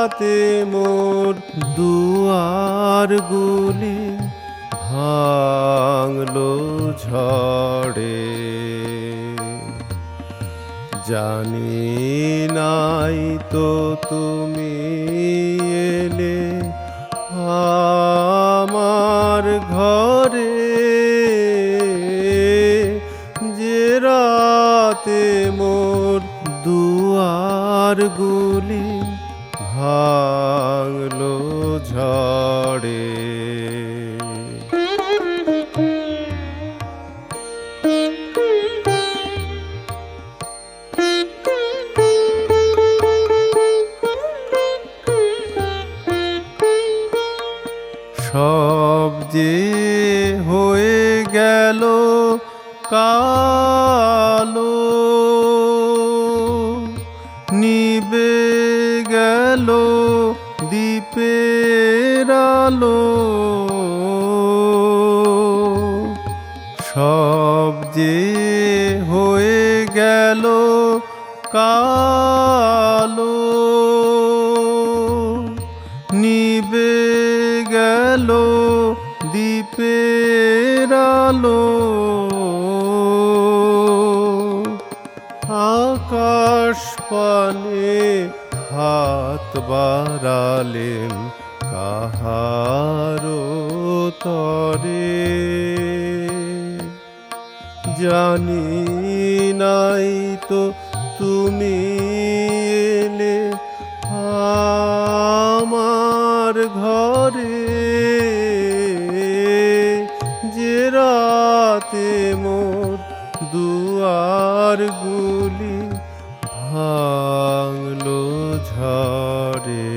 রাতে মোর দুয়ারগুলি ভাঙলো ঝড়ে। জানি নাই তো তুমি এলে আমার ঘরে, যে রাতে মোর দুয়ারগুলি ভাঙলো ঝড়ে। সব যে হয়ে গেল কালো, নিবে গেল দ্বীপের আলো। সব যে হয়ে গেল কালো, নিবে গেল দ্বীপের আলো। আকাশ পানে হাত বাড়ালেন কাহারো তরে, জানি নাই তো তুমি এলে আমার ঘরে, যে রাতে মোর দুয়ারগুলি ভাঙলো ঝড়ে।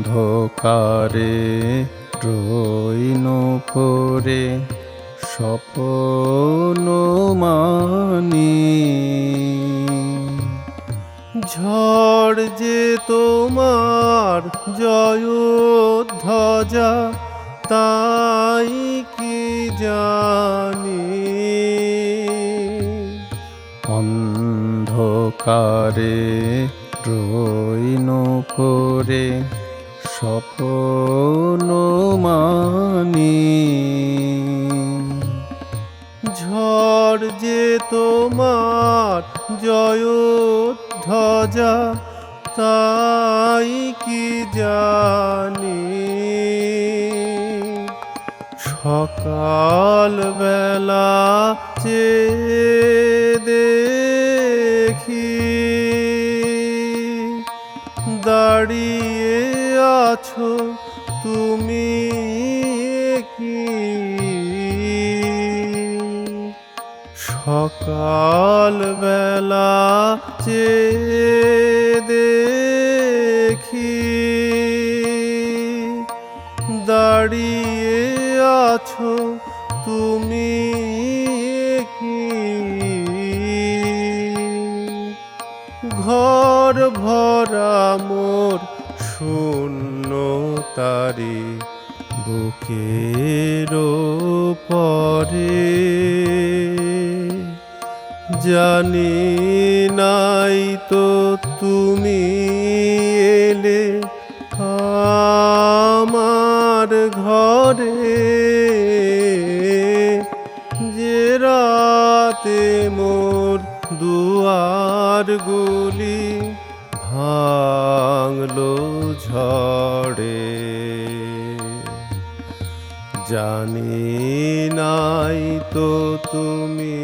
অন্ধকারে রইন পরে স্বপ্ন মানি, ঝড় যে তোমার জয়ধ্বজা তাই কি জানি। অন্ধকারে রইন পরে স্বপ্ন মানি, ঝড় যে তোমার জয়ধ্বজা তাই কি জানি। সকাল বেলা চেয়ে দেখি দাঁড়িয়ে আছো তুমি কি। সকাল বেলা চেয়ে দেখি দাঁড়িয়ে আছো তুমি কি। ঘর ভরা মোর শূন্য তারি বুকের পরে, জানি নাই তো তুমি এলে আমার ঘরে, যে রাতে মোর দুয়ারগুলি ভাঙলো ঝড়ে। জানি নাই তো তুমি